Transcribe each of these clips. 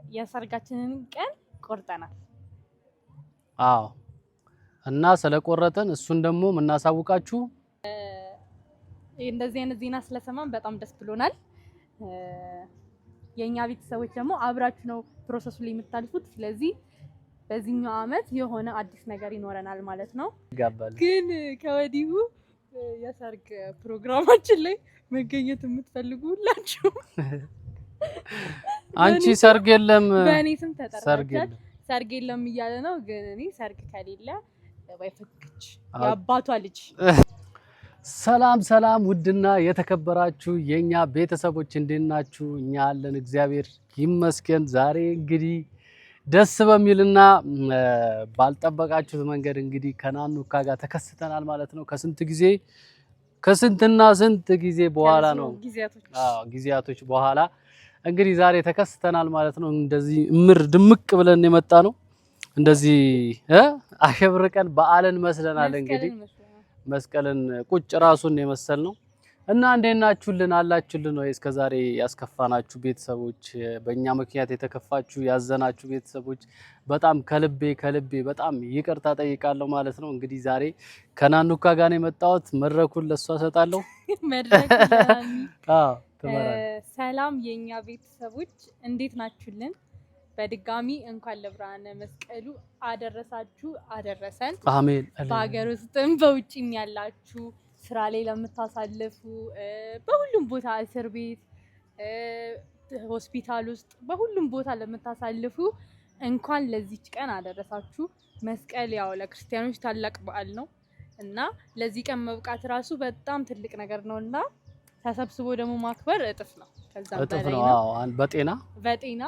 የሰርጋችንን ቀን ቆርጠናል። አዎ እና ስለቆረጠን እሱን ደግሞ የምናሳውቃችሁ እንደዚህ አይነት ዜና ስለሰማን በጣም ደስ ብሎናል። የኛ ቤተሰቦች ደግሞ አብራችሁ ነው ፕሮሰሱ ላይ የምታልፉት። ስለዚህ በዚህኛው አመት የሆነ አዲስ ነገር ይኖረናል ማለት ነው። ግን ከወዲሁ የሰርግ ፕሮግራማችን ላይ መገኘት የምትፈልጉ ሁላችሁ አንቺ ሰርግ የለም በእኔ ስም ተጠራችኋል። ሰርግ የለም እያለ ነው። ግን እኔ ሰርግ ከሌለ ወይ ፍቅች ያባቷ ልጅ። ሰላም ሰላም፣ ውድና የተከበራችሁ የኛ ቤተሰቦች እንዴት ናችሁ? እኛ አለን እግዚአብሔር ይመስገን። ዛሬ እንግዲህ ደስ በሚልና ባልጠበቃችሁት መንገድ እንግዲህ ከናኑካ ጋር ተከስተናል ማለት ነው። ከስንትና ስንት ጊዜ በኋላ ነው ጊዜያቶች በኋላ እንግዲህ ዛሬ ተከስተናል ማለት ነው። እንደዚህ እምር ድምቅ ብለን የመጣ ነው። እንደዚህ አሸብርቀን በዓልን መስለናል። እንግዲህ መስቀልን ቁጭ ራሱን የመሰል ነው እና እንዴት ናችሁልን? አላችሁልን ወይ? እስከዛሬ ያስከፋናችሁ ቤተሰቦች፣ በእኛ ምክንያት የተከፋችሁ ያዘናችሁ ቤተሰቦች በጣም ከልቤ በጣም ይቅርታ ጠይቃለሁ ማለት ነው። እንግዲህ ዛሬ ከናኑካ ጋር ነው የመጣሁት። መድረኩን ለሷ ሰጣለሁ። ሰላም የኛ ቤተሰቦች እንዴት ናችሁልን? በድጋሚ እንኳን ለብርሃነ መስቀሉ አደረሳችሁ አደረሰን። አሜን። በሀገር ውስጥም በውጭም ያላችሁ ስራ ላይ ለምታሳልፉ፣ በሁሉም ቦታ እስር ቤት፣ ሆስፒታል ውስጥ በሁሉም ቦታ ለምታሳልፉ እንኳን ለዚች ቀን አደረሳችሁ። መስቀል ያው ለክርስቲያኖች ታላቅ በዓል ነው እና ለዚህ ቀን መብቃት ራሱ በጣም ትልቅ ነገር ነውና ተሰብስቦ ደግሞ ማክበር እጥፍ ነው። ከዛም በላይ ነው። አዎ በጤና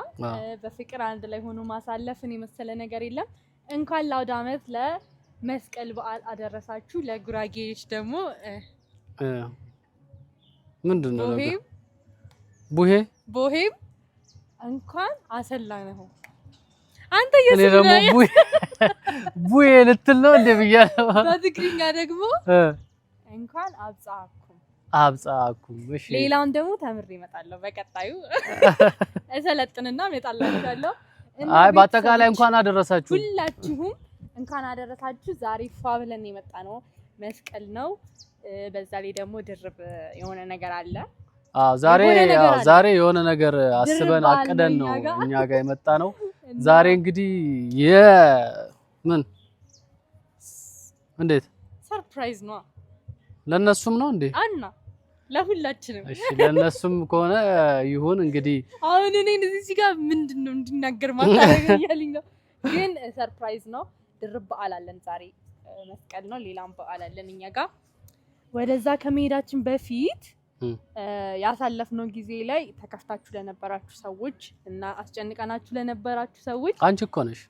በፍቅር አንድ ላይ ሆኖ ማሳለፍን የመሰለ ነገር የለም። እንኳን ለአውደ ዓመት ለመስቀል በዓል አደረሳችሁ። ለጉራጌዎች ደግሞ ምንድነው ቦሄም እንኳን አሰላ ነው። አንተ ደግሞ ቡሄ ልትል ነው እንደ ብያለሁ። በትግርኛ ደግሞ እንኳን አብጻኩም። እሺ ሌላውን ደግሞ ተምሬ እመጣለሁ። በቀጣዩ እሰለጥንና እመጣላችኋለሁ። አይ በአጠቃላይ እንኳን አደረሳችሁ ሁላችሁም እንኳን አደረሳችሁ። ዛሬ ፏ ብለን የመጣ ነው መስቀል ነው። በዛ ላይ ደግሞ ድርብ የሆነ ነገር አለ። ዛሬ የሆነ ነገር አስበን አቅደን ነው እኛ ጋር የመጣ ነው። ዛሬ እንግዲህ እንዴት ሰርፕራይዝ ነው። ለነሱም ነው እንዴ? አና ለሁላችንም። እሺ ለነሱም ከሆነ ይሁን እንግዲህ። አሁን እኔ እዚህ ጋር ምንድነው እንድናገር ማታረጋያልኝ ነው። ግን ሰርፕራይዝ ነው። ድርብ በዓል አለን ዛሬ። መስቀል ነው፣ ሌላም በዓል አለን እኛ ጋር። ወደዛ ከመሄዳችን በፊት ያሳለፍነው ጊዜ ላይ ተከፍታችሁ ለነበራችሁ ሰዎች እና አስጨንቀናችሁ ለነበራችሁ ሰዎች አንቺ እኮ ነሽ።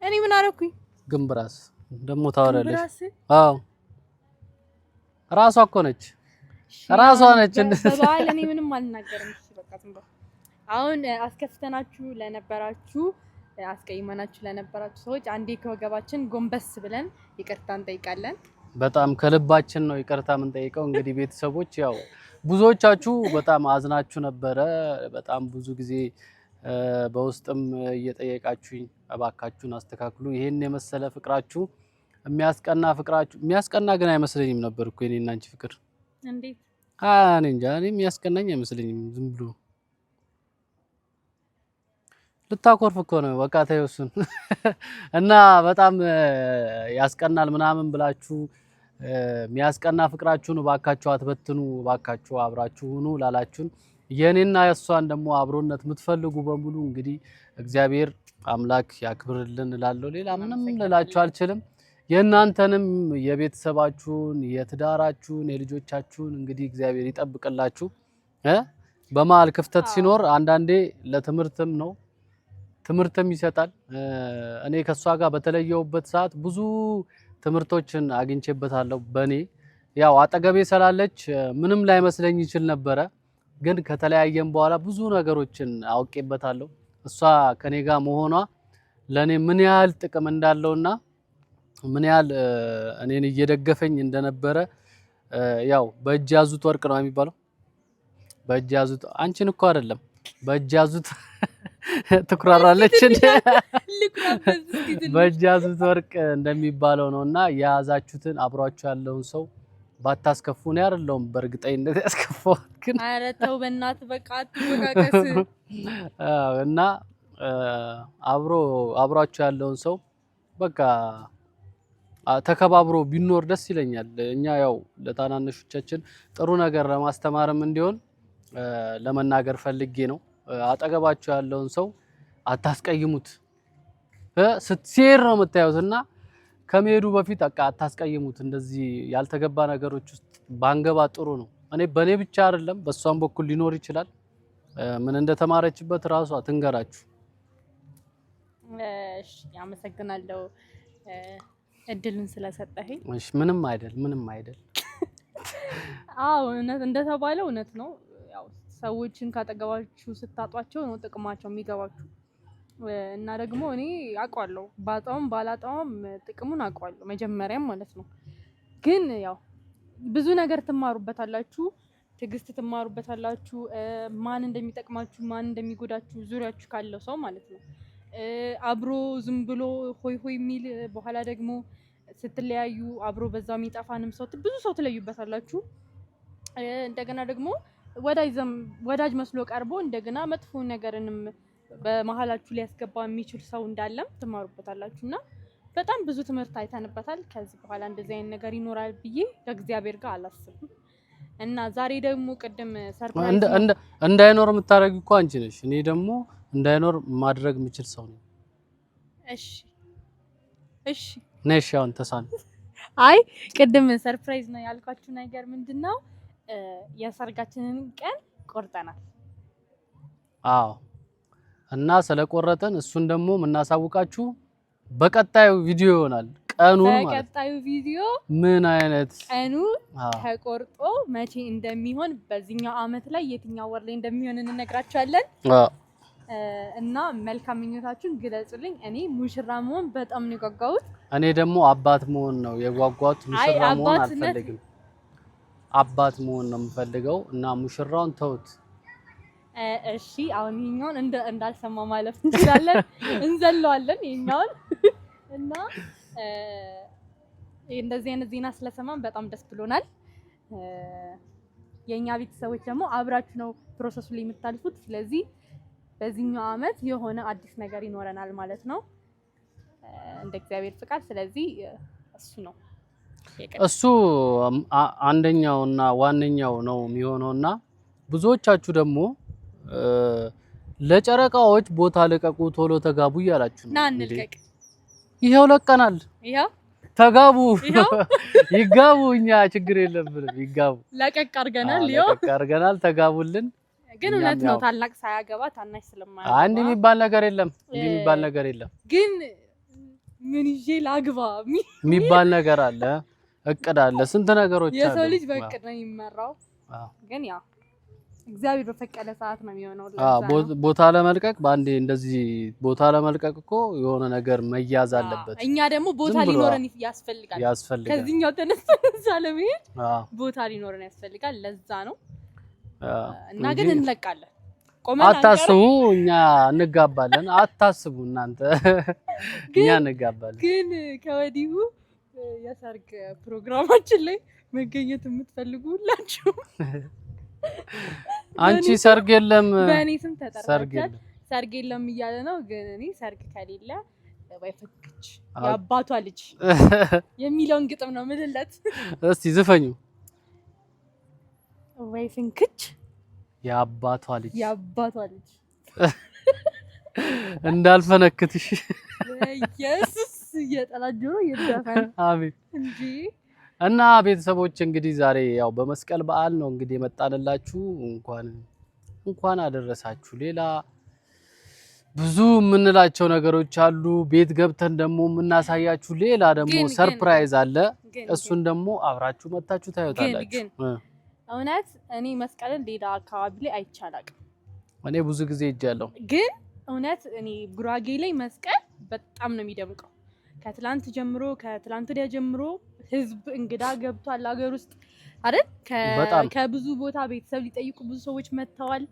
እኔ ምን አደረኩኝ? ግንብራስ ደግሞ ታወራለሽ። አዎ ራሷ እኮ ነች። በበዓል እኔ ምንም አልናገርም። እሺ በቃ ዝም በል። አሁን አስከፍተናችሁ ለነበራችሁ አስቀይመናችሁ ለነበራችሁ ሰዎች አንዴ ከወገባችን ጎንበስ ብለን ይቅርታ እንጠይቃለን። በጣም ከልባችን ነው ይቅርታ የምንጠይቀው። እንግዲህ ቤተሰቦች ያው ብዙዎቻችሁ በጣም አዝናችሁ ነበረ። በጣም ብዙ ጊዜ በውስጥም እየጠየቃችሁኝ እባካችሁን አስተካክሉ፣ ይሄን የመሰለ ፍቅራችሁ የሚያስቀና ግን አይመስለኝም ነበር እኮ የኔና አንቺ ፍቅር። እንዴት? እኔ እንጃ፣ እኔ የሚያስቀናኝ አይመስለኝም። ዝም ብሎ ልታኮርፍ እኮ ነው። በቃ ተይው እሱን እና በጣም ያስቀናል ምናምን ብላችሁ የሚያስቀና ፍቅራችሁን እባካችሁ አትበትኑ፣ እባካችሁ አብራችሁ ሁኑ ላላችሁን የኔና የሷን ደግሞ አብሮነት የምትፈልጉ በሙሉ እንግዲህ እግዚአብሔር አምላክ ያክብርልን እላለሁ። ሌላ ምንም ልላችሁ አልችልም። የእናንተንም የቤተሰባችሁን የትዳራችሁን የልጆቻችሁን እንግዲህ እግዚአብሔር ይጠብቅላችሁ። በመሀል ክፍተት ሲኖር አንዳንዴ ለትምህርትም ነው ትምህርትም ይሰጣል። እኔ ከሷ ጋር በተለየውበት ሰዓት ብዙ ትምህርቶችን አግኝቼበታለሁ። በኔ ያው አጠገቤ ስላለች ምንም ላይመስለኝ ይችል ነበረ፣ ግን ከተለያየም በኋላ ብዙ ነገሮችን አውቄበታለሁ። እሷ ከኔ ጋር መሆኗ ለኔ ምን ያህል ጥቅም እንዳለውና ምን ያህል እኔን እየደገፈኝ እንደነበረ ያው በእጅ ያዙት ወርቅ ነው የሚባለው። በእጅ ያዙት አንቺን እኮ አይደለም፣ በእጅ ያዙት ትኩራራለች እንዴ? ልኩራበት እስቲ ትንሽ በእጅ ያዙት ወርቅ እንደሚባለው ነውና የያዛችሁትን አብሯችሁ ያለውን ሰው ባታስከፉ ነው አይደለም በእርግጠኝነት ያስከፋዋል ግን ኧረ ተው በእናትህ በቃ አትወቃቀስ እና አብሯችሁ ያለውን ሰው በቃ ተከባብሮ ቢኖር ደስ ይለኛል። እኛ ያው ለታናነሾቻችን ጥሩ ነገር ለማስተማርም እንዲሆን ለመናገር ፈልጌ ነው። አጠገባችሁ ያለውን ሰው አታስቀይሙት። ስትሴር ነው የምታዩትና ከመሄዱ በፊት በቃ አታስቀይሙት። እንደዚህ ያልተገባ ነገሮች ውስጥ ባንገባ ጥሩ ነው። በኔ ብቻ አይደለም በሷም በኩል ሊኖር ይችላል። ምን እንደተማረችበት ራሷ ትንገራችሁ። እሺ ያመሰግናለሁ እድልን ስለሰጠኸኝ። እሺ ምንም አይደል። አዎ እንደተባለው እውነት ነው። ያው ሰዎችን ካጠገባችሁ ስታጧቸው ነው ጥቅማቸው የሚገባችሁ። እና ደግሞ እኔ አውቀዋለሁ ባጣውም ባላጣውም ጥቅሙን አውቀዋለሁ መጀመሪያም ማለት ነው። ግን ያው ብዙ ነገር ትማሩበታላችሁ፣ ትዕግስት ትማሩበታላችሁ፣ ማን እንደሚጠቅማችሁ ማን እንደሚጎዳችሁ ዙሪያችሁ ካለው ሰው ማለት ነው። አብሮ ዝም ብሎ ሆይ ሆይ የሚል በኋላ ደግሞ ስትለያዩ አብሮ በዛው የሚጠፋንም ሰው ብዙ ሰው ትለዩበታላችሁ። እንደገና ደግሞ ወዳጅ መስሎ ቀርቦ እንደገና መጥፎ ነገርንም በመሃላችሁ ሊያስገባ የሚችል ሰው እንዳለም ትማሩበታላችሁና በጣም ብዙ ትምህርት አይተንበታል። ከዚህ በኋላ እንደዚህ አይነት ነገር ይኖራል ብዬ ከእግዚአብሔር ጋር አላስብም። እና ዛሬ ደግሞ ቅድም ሰርፕራይዝ እንዳይኖር የምታረጊው እኮ አንቺ ነሽ። እኔ ደግሞ እንዳይኖር ማድረግ የምችል ሰው ነኝ። እሺ ነሽ አሁን ተሳን አይ ቅድም ሰርፕራይዝ ነው ያልኳችሁ ነገር ምንድነው? የሰርጋችንን ቀን ቆርጠናል። አዎ እና ስለቆረጠን እሱን ደግሞ የምናሳውቃችሁ በቀጣዩ ቪዲዮ ይሆናል። ቀኑን ማለት በቀጣዩ ቪዲዮ ምን አይነት ቀኑ ተቆርጦ መቼ እንደሚሆን በዚህኛው አመት ላይ የትኛው ወር ላይ እንደሚሆን እንነግራችኋለን። እና መልካም ምኞታችሁን ግለጹልኝ። እኔ ሙሽራ መሆን በጣም ነው የጓጓሁት። እኔ ደግሞ አባት መሆን ነው የጓጓሁት። ሙሽራ መሆን አልፈልግም፣ አባት መሆን ነው የምፈልገው። እና ሙሽራውን ተውት። እሺ አሁን ይሄኛውን እንዳልሰማ ማለፍ እንችላለን፣ እንዘለዋለን ይሄኛውን። እና እንደዚህ አይነት ዜና ስለሰማን በጣም ደስ ብሎናል። የኛ ቤተሰቦች ደግሞ አብራችሁ ነው ፕሮሰሱ ላይ የምታልፉት። ስለዚህ በዚህኛው አመት የሆነ አዲስ ነገር ይኖረናል ማለት ነው እንደ እግዚአብሔር ፍቃድ። ስለዚህ እሱ አንደኛውና ዋነኛው ነው የሚሆነውና ብዙዎቻችሁ ደግሞ ለጨረቃዎች ቦታ ለቀቁ ቶሎ ተጋቡ እያላችሁ ነው። ና እንልቀቅ። ይሄው ለቀናል። ይሄው ተጋቡ ይጋቡ። እኛ ችግር የለብንም ይጋቡ። ለቀቅ አድርገናል። ይሄው ለቀቅ አድርገናል። ተጋቡልን። ግን እውነት ነው ታላቅ ሳያገባ ታናሽ ስለማያገባ አንድ የሚባል ነገር የለም። እንዲህ የሚባል ነገር የለም። ግን ምን ይዤ ላግባ የሚባል ነገር አለ፣ እቅድ አለ፣ ስንት ነገሮች አሉ። የሰው ልጅ በእቅድ ነው የሚመራው። ግን ያው እግዚአብሔር በፈቀደ ሰዓት ነው የሚሆነው። ቦታ ለመልቀቅ በአንዴ እንደዚህ ቦታ ለመልቀቅ እኮ የሆነ ነገር መያዝ አለበት። እኛ ደግሞ ቦታ ሊኖረን ያስፈልጋል። ከዚህኛው ተነስተን ለመሄድ ቦታ ሊኖረን ያስፈልጋል። ለዛ ነው እና ግን እንለቃለን። አታስቡ፣ እኛ እንጋባለን። አታስቡ እናንተ፣ እኛ እንጋባለን። ግን ከወዲሁ የሰርግ ፕሮግራማችን ላይ መገኘት የምትፈልጉ ሁላችሁ አንቺ ሰርግ የለም በእኔ ስም ተጠራችኋል። ሰርግ የለም እያለ ነው። ግን እኔ ሰርግ ከሌለ ወይ ፍክች የአባቷ ልጅ የሚለውን ግጥም ነው ምልለት። እስቲ ዝፈኙ። ወይ ፍንክች የአባቷ ልጅ እንዳልፈነክትሽ ኢየሱስ የጠላት ጆሮ ይደፈን። አሜን እንጂ እና ቤተሰቦች እንግዲህ ዛሬ ያው በመስቀል በዓል ነው እንግዲህ የመጣንላችሁ። እንኳን አደረሳችሁ። ሌላ ብዙ የምንላቸው ነገሮች አሉ። ቤት ገብተን ደግሞ የምናሳያችሁ ሌላ ደግሞ ሰርፕራይዝ አለ። እሱን ደግሞ አብራችሁ መታችሁ ታዩታላችሁ። እውነት እኔ መስቀልን ሌላ አካባቢ ላይ አይቻላቅም። እኔ ብዙ ጊዜ ሄጃለሁ። ግን እውነት እኔ ጉራጌ ላይ መስቀል በጣም ነው የሚደምቀው። ከትላንት ወዲያ ጀምሮ ህዝብ እንግዳ ገብቷል ሀገር ውስጥ አይደል? ከብዙ ቦታ ቤተሰብ ሊጠይቁ ብዙ ሰዎች መጥተዋል።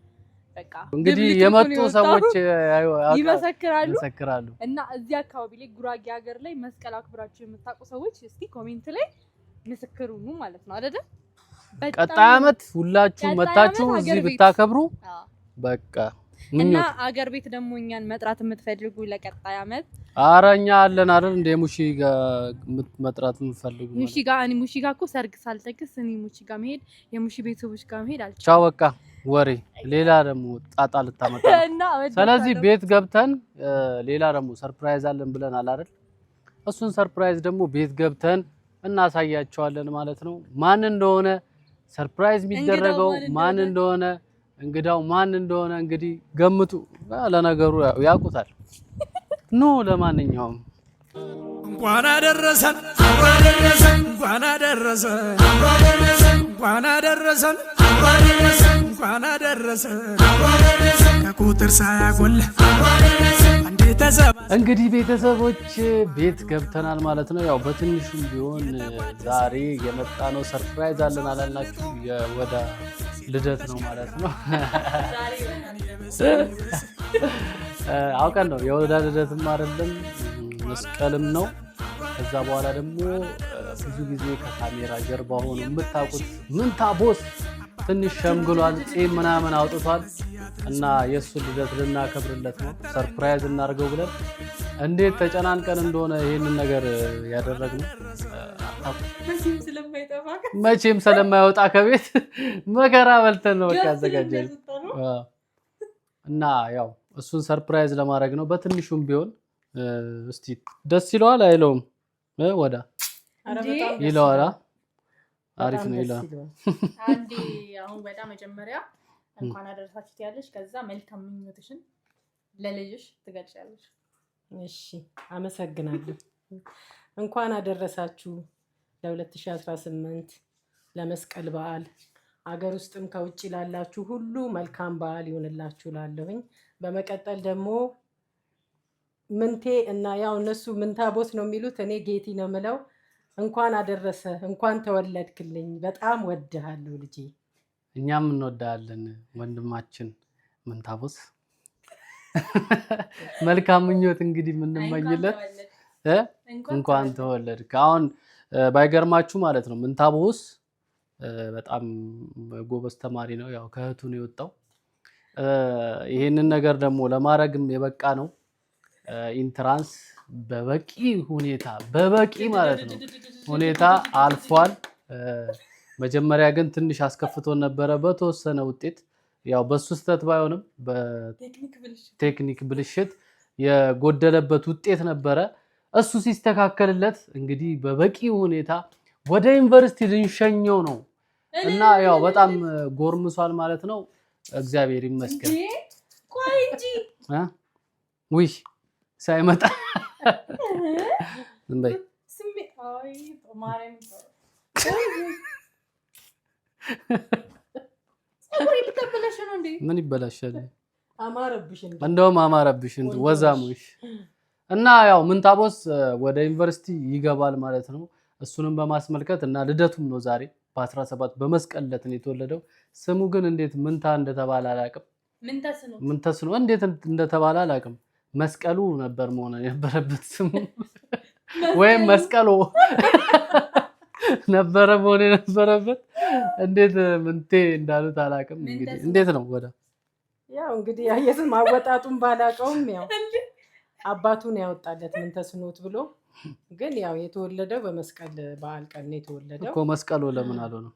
በቃ እንግዲህ የመጡ ሰዎች ይመሰክራሉ እና እዚህ አካባቢ ላይ ጉራጌ ሀገር ላይ መስቀል አክብራችሁ የምታውቁ ሰዎች እስቲ ኮሜንት ላይ ምስክሩ ነው ማለት ነው አይደል? ቀጣይ አመት ሁላችሁ መታችሁ እዚህ ብታከብሩ በቃ እና አገር ቤት ደግሞ እኛን መጥራት የምትፈልጉ ለቀጣይ አመት አረኛ አለን አይደል? እንደ ሙሺ ጋር መጥራት የምትፈልጉ ሙሺ ጋር እኮ ሰርግ ሳልጠቅስ እኔ ሙሺ ጋር መሄድ የሙሺ ቤተሰቦች ጋር መሄድ አልቻልኩም። ቻው በቃ ወሬ ሌላ ደግሞ ጣጣ ልታመጣ ስለዚህ ቤት ገብተን ሌላ ደግሞ ሰርፕራይዝ አለን ብለናል አይደል? እሱን ሰርፕራይዝ ደግሞ ቤት ገብተን እናሳያቸዋለን ማለት ነው። ማን እንደሆነ ሰርፕራይዝ የሚደረገው ማን እንደሆነ እንግዳው ማን እንደሆነ እንግዲህ ገምቱ። ለነገሩ ያውቁታል። ኑ ለማንኛውም እንኳን አደረሰን እንኳን አደረሰን እንኳን አደረሰን እንኳን አደረሰን ከቁጥር ሳያጎል አንዴ ተሰባ እንግዲህ ቤተሰቦች ቤት ገብተናል ማለት ነው። ያው በትንሹም ቢሆን ዛሬ የመጣ ነው ሰርፕራይዝ አለን አላልናችሁ? የወዳ ልደት ነው ማለት ነው። አውቀን ነው የወዳ ልደትም አይደለም መስቀልም ነው። ከዛ በኋላ ደግሞ ብዙ ጊዜ ከካሜራ ጀርባ ሆኖ የምታውቁት ምንታቦስ ትንሽ ሸምግሏል፣ ጺም ምናምን አውጥቷል እና የሱ ልደት ልናከብርለት ነው ሰርፕራይዝ እናርገው ብለን እንዴት ተጨናንቀን እንደሆነ ይሄንን ነገር ያደረግነው መቼም ስለማይወጣ ከቤት መከራ በልተን ነው በቃ ያዘጋጀን እና ያው እሱን ሰርፕራይዝ ለማድረግ ነው በትንሹም ቢሆን እስቲ ደስ ይለዋል አይለውም? ወዳ ይለዋል። አሪፍ ነው ይላል። አንዴ አሁን ወዳ መጀመሪያ እንኳን አደረሳችሁ ትያለሽ፣ ከዛ መልካም ምኞትሽን ለልጅሽ ትገልጫለሽ። እሺ አመሰግናለሁ። እንኳን አደረሳችሁ ለ2018 ለመስቀል በዓል። አገር ውስጥም ከውጭ ላላችሁ ሁሉ መልካም በዓል ይሁንላችሁ ላለሁኝ። በመቀጠል ደግሞ ምንቴ እና ያው እነሱ ምንታቦስ ነው የሚሉት፣ እኔ ጌቲ ነው የምለው። እንኳን አደረሰ እንኳን ተወለድክልኝ፣ በጣም ወድሃለሁ ልጄ። እኛም እንወዳለን ወንድማችን ምንታቦስ። መልካም ምኞት እንግዲህ የምንመኝለት እንኳን ተወለድክ። አሁን ባይገርማችሁ ማለት ነው ምንታቦስ በጣም ጎበዝ ተማሪ ነው። ያው ከእህቱ ነው የወጣው። ይሄንን ነገር ደግሞ ለማድረግም የበቃ ነው። ኢንትራንስ በበቂ ሁኔታ ማለት ነው ሁኔታ አልፏል። መጀመሪያ ግን ትንሽ አስከፍቶን ነበረ በተወሰነ ውጤት። ያው በሱ ስተት ባይሆንም በቴክኒክ ብልሽት የጎደለበት ውጤት ነበረ። እሱ ሲስተካከልለት እንግዲህ በበቂ ሁኔታ ወደ ዩኒቨርሲቲ ልንሸኘው ነው እና ያው በጣም ጎርምሷል ማለት ነው። እግዚአብሔር ይመስገን። ቆይ እንጂ ውይ ሳይመጣ እንበይ አይ ማርያም ምን ይበላሻል? አማረብሽ እንደውም አማረብሽ ወዛሙሽ እና ያው ምንታቦስ ወደ ዩኒቨርሲቲ ይገባል ማለት ነው። እሱንም በማስመልከት እና ልደቱም ነው ዛሬ በ17 በመስቀል ዕለት ነው የተወለደው። ስሙ ግን እንዴት ምንታ እንደተባለ አላውቅም። ምንተስ ነው እንዴት እንደተባለ አላውቅም። መስቀሉ ነበር መሆን የነበረበት ስሙ ወይም መስቀሎ ነበረ መሆን የነበረበት። እንዴት ምንቴ እንዳሉት አላውቅም። እንግዲህ እንዴት ነው ወዳ ያው እንግዲህ የስም አወጣጡን ባላውቀውም ያው አባቱን ያወጣለት ምንተስኖት ብሎ ግን ያው የተወለደው በመስቀል በዓል ቀን ነው የተወለደው እኮ። መስቀሎ ለምን አልሆነም?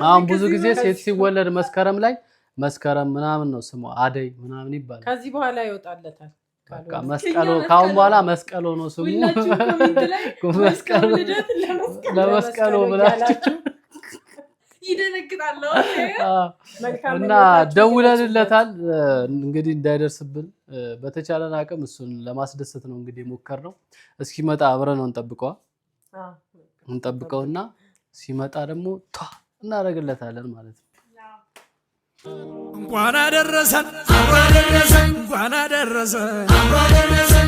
አሁን ብዙ ጊዜ ሴት ሲወለድ መስከረም ላይ መስከረም ምናምን ነው ስሙ፣ አደይ ምናምን ይባላል። ከዚህ በኋላ ይወጣለታል። በቃ መስቀሎ ካሁን በኋላ መስቀሎ ነው ስሙ። መስቀሎ ለመስቀሎ ብላችሁ ይደነግጣል እና ደውለንለታል። እንግዲህ እንዳይደርስብን በተቻለን አቅም እሱን ለማስደሰት ነው እንግዲህ ሞከርነው። እስኪመጣ አብረን ነው እንጠብቀውና ሲመጣ ደግሞ እናደርግለታለን ማለት ነው። እንኳን አደረሰን እንኳን አደረሰን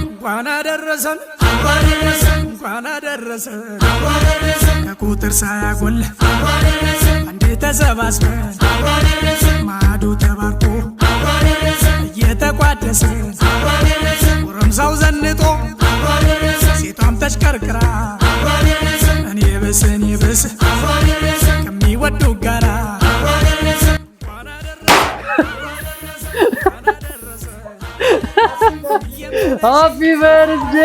እንኳን አደረሰን እንኳን አደረሰን ከቁጥር ሳያጎል አንዴ ተሰባስበን ማዶ ተባርኮ እየተቋደሰ ጎረምሳው ዘንጦ ሴቷም ተሽከርክራ እኔ ብስ ከሚወዱ ጋራ ሃፒ በርዝዴ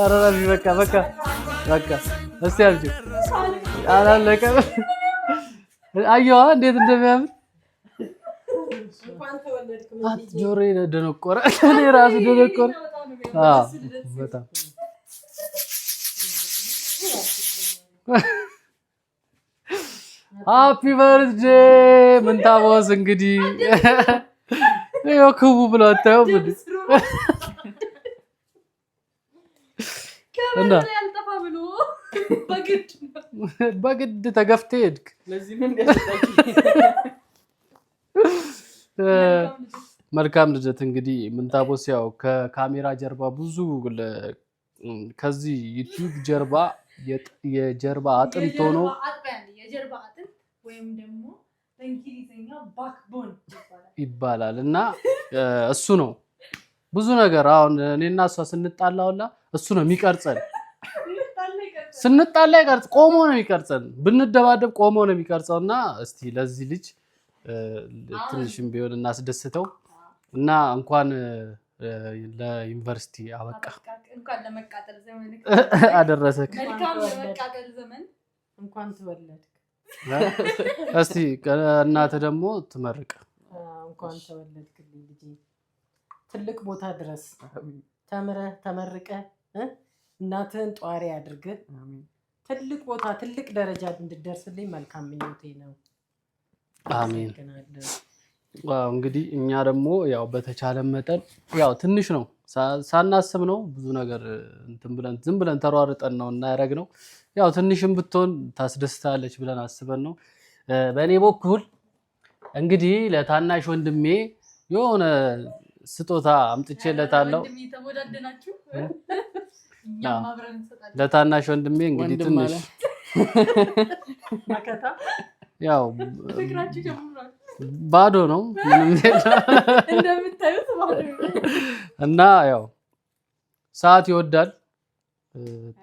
አራራቢ በቃ እስቲ አልጂ አላለቀ አየዋ እንዴት እንደሚያምር ጆሮ ደነቆረ እኔ ራሱ ደነቆረ በጣም ሃፒ በርዝዴ ምንታቦስ እንግዲህ ይኸው ክቡ ብሎ አታየው ምን እና በግድ ተገፍተህ ሄድክ። መልካም ልደት እንግዲህ ምንታቦስ ያው ከካሜራ ጀርባ ብዙ ከዚህ ዩቲዩብ ጀርባ የጀርባ አጥንት ሆኖ የጀርባ አጥንት ወይም ደግሞ በእንግሊዘኛ ባክቦን ይባላል እና እሱ ነው ብዙ ነገር አሁን እኔና እሷ ስንጣላውላ እሱ ነው የሚቀርጸን ስንጣላ ይቀርጽ ቆሞ ነው የሚቀርጸን ብንደባደብ ቆሞ ነው የሚቀርጸውና እስቲ ለዚህ ልጅ ትንሽም ቢሆን እናስደስተው እና እንኳን ለዩኒቨርሲቲ አበቃ እንኳን ለመቃጠል ዘመን አደረሰክ መልካም ለመቃጠል ዘመን እንኳን ተወለድክ እስቲ እናተ ደግሞ ትመርቅ እንኳን ተወለድክልኝ ልጄ ትልቅ ቦታ ድረስ ተምረህ ተመርቀህ እናትህን ጧሪ አድርገህ ትልቅ ቦታ ትልቅ ደረጃ እንድትደርስልኝ መልካም ምኞቴ ነው። አሜን። ዋው እንግዲህ እኛ ደግሞ ያው በተቻለ መጠን ያው ትንሽ ነው ሳናስብ ነው ብዙ ነገር እንትን ብለን ዝም ብለን ተሯርጠን ነው እና ያረግነው ያው ትንሽም ብትሆን ታስደስታለች ብለን አስበን ነው። በእኔ በኩል እንግዲህ ለታናሽ ወንድሜ የሆነ ስጦታ አምጥቼለታለሁ። ለታናሽ ወንድሜ እንግዲህ ትንሽ ያው ባዶ ነው ምንም እንደምታዩት ባዶ እና ያው ሰዓት ይወዳል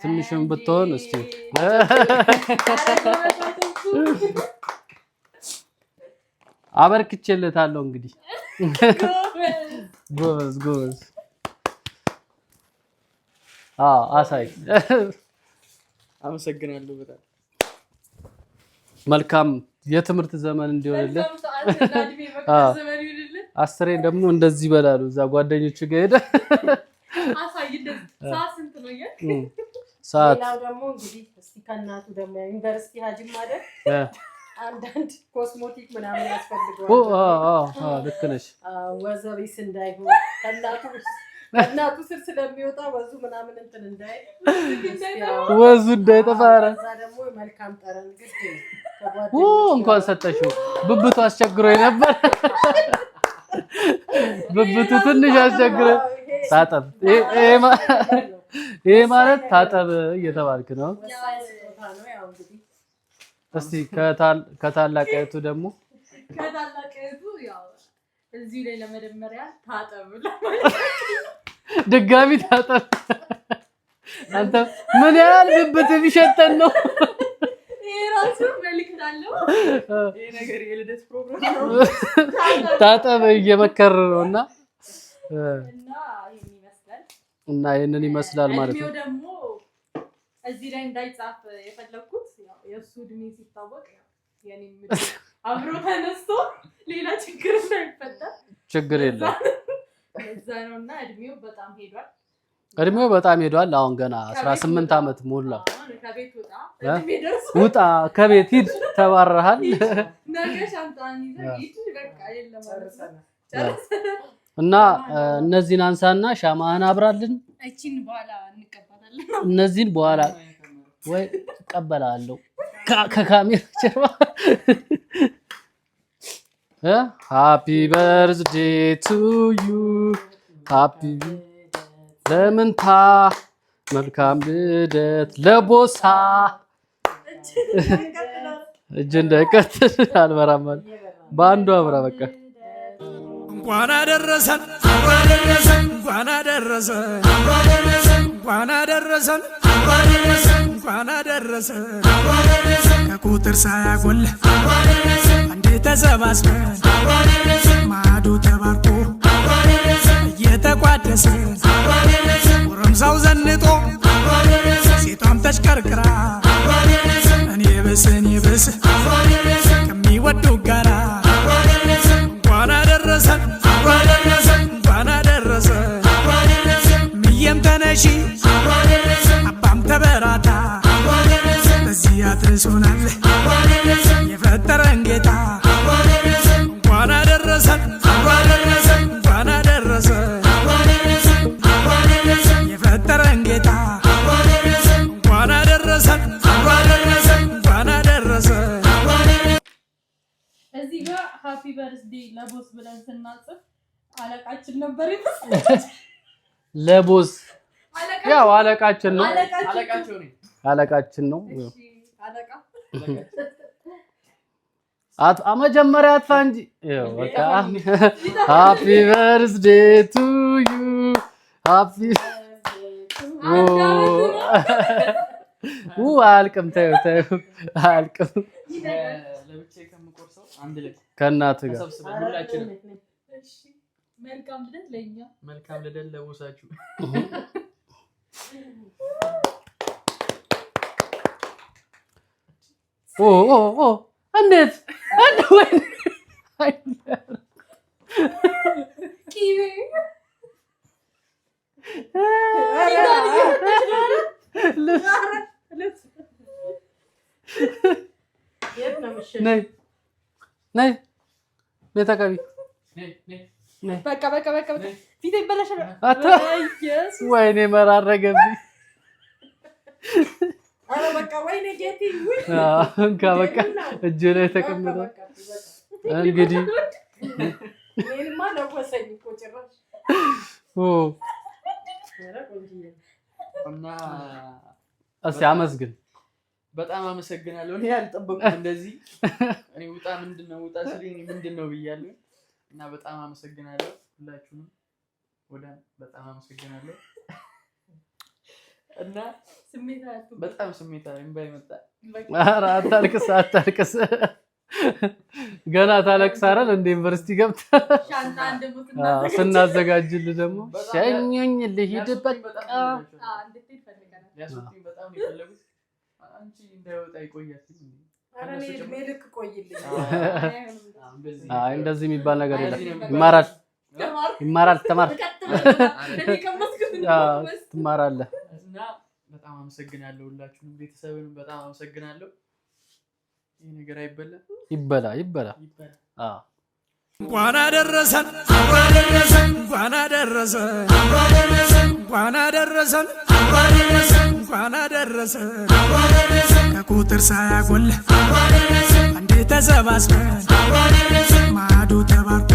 ትንሽም ብትሆን እስቲ አበርክቼለታለሁ እንግዲህ ጎበዝ አሳይ አመሰግናለሁ በጣም መልካም የትምህርት ዘመን እንዲሆንልህ አስሬ ደግሞ እንደዚህ ይበላሉ እዛ ጓደኞቹ ጋር ሄደ አሳይ እንደዚህ ሰዓት ስንት ነው ይሄ ሰዓት ሌላው ደግሞ እንግዲህ እስቲ ከእናቱ ደግሞ ዩኒቨርሲቲ ሀጅም አይደል አንዳንድ ኮስሞቲክ ምናምን ያስፈልገዋል ልክ ነሽ ወዘቢስ እንዳይሆን ከእናቱ ስር ስለሚወጣ ወዙ ምናምን እንትን እንዳይል ወዙ እንዳይጠፋረ እዛ ደግሞ መልካም ጠረን ግድ እንኳን ሰጠሽው ብብቱ አስቸግሮኝ ነበር ብብቱ ትንሽ አስቸግሮኝ ታጠብ ይሄ ማለት ታጠብ እየተባልክ ነው እስቲ ከታላቀቱ ደግሞ ከታላቀቱ ያው እዚህ ላይ ለመደመሪያ ታጠብ ድጋሚ ታጠብ አንተ ምን ያህል ብብት ቢሸተን ነው ይሄ ራሱ መልክት አለው ይሄ ነገር የልደት ፕሮግራም ነው ታጠብ እየመከረ ነውና እና ይሄንን ይመስላል ማለት ነው ደግሞ እዚህ ላይ እንዳይጻፍ የፈለኩት ያው የሱ እድሜ ሲታወቅ ያው የኔም አብሮ ተነስቶ ሌላ ችግር እንዳይፈጠር ችግር የለም እዛ ነውና እድሜው በጣም ሄዷል አሁን ገና 18 አመት ሞላ ከቤት ውጣ ከቤት ሂድ ተባረሃል ነገ ሻንጣን ይዘህ ሂድ በቃ የለም እና እነዚህን አንሳና ሻማህን አብራልን እቺን በኋላ እንቀበላለን እነዚህን በኋላ ወይ ተቀበላለሁ ከካሜራ ጀርባ ሃፒ በርዝዴ ቱ ዩ ሃፒ ለምንታ መልካም ልደት ለቦሳ እጅ እንዳይቀጥል አልበራም አለ። በአንዱ አብራ በቃ እንኳን አደረሰን እንኳን አደረሰን እንኳን አደረሰን እንኳን አደረሰን ከቁጥር ሳያጎል አንዴ ተሰባስበን ማዕዱ ተባርኮ እየተቋደስን ጎረምሳው ዘንጦ ሴቷም ተሽከርክራ እኔ ብስ ከሚወዱ ጋራ እንኳን አደረሰን እንኳን አደረሰን ምየም ተነሺ አባም ተበራታ በዚህ አድርሶናል የፈጠረን ጌታ እንኳን አደረሰን እንኳን አደረሰን የፈጠረን ጌታ እንኳን አደረሰን እንኳን አደረሰን። እዚህ ጋር ሃፒ በርዝዴ ለቦስ ብለን ስናጽፍ አለቃችን ነበር ይመስል ለቦስ ያው አለቃችን ነው አለቃችን ነው። አለቃ መጀመሪያ አጥፋ እንጂ ያው በቃ ሃፒ በርዝዴ ቱ ዩ ሃፒ አልቅም ተይው አልቅም ለብቻዬ ከምቆርሰው አንድ ላይ ከእናትህ ጋር ተሰብስበን ሁላችንም መልካም ልደት ለኛ መልካም ልደት ለቦሳችሁ። ኦ እንዴት ወይ ቂቤ ነይ ቤት አካባቢ በቃ ፊት ይበላሻል። ወይኔ መራረገብኝ። አረ በቃ ወይኔ ጌቲ እንካ በቃ እጅ ላይ ተቀምጠ እንግዲህ እኔማ ለወሰኝ እኮ ጭራሽ እና እስኪ አመስግን። በጣም አመሰግናለሁ። እኔ ያልጠበቅኩት እንደዚህ እኔ ውጣ ስለኝ ምንድነው ብያለሁ እና በጣም አመሰግናለሁ ሁላችሁንም በጣም አመሰግናለሁ እና በጣም ስሜታዊ እንባይ መጣ። ኧረ አታልቅስ ገና ታለቅሳለህ እንደ ዩኒቨርሲቲ ገብተህ ስናዘጋጅልህ ደግሞ ሸኙኝ ልሂድ በቃ ሊያስወጡኝ በጣም ነው የፈለጉት። አንቺ እንዳይወጣ ይቆያል። አረ እኔ እድሜ ልክ ቆይልኝ። አይ እንደዚህ የሚባል ነገር የለም። ይማራል ተማር ትማራለህ። እና በጣም አመሰግናለሁ ሁላችሁንም፣ ቤተሰብንም በጣም አመሰግናለሁ። ይሄ ነገር አይበላ ይበላ። አዎ እንኳን አደረሰን እንኳን አደረሰን እንኳን አደረሰን እንኳን አደረሰን ከቁጥር ሳያጎል አንዴ ተሰባስበን ማዕዱ ተባርኮ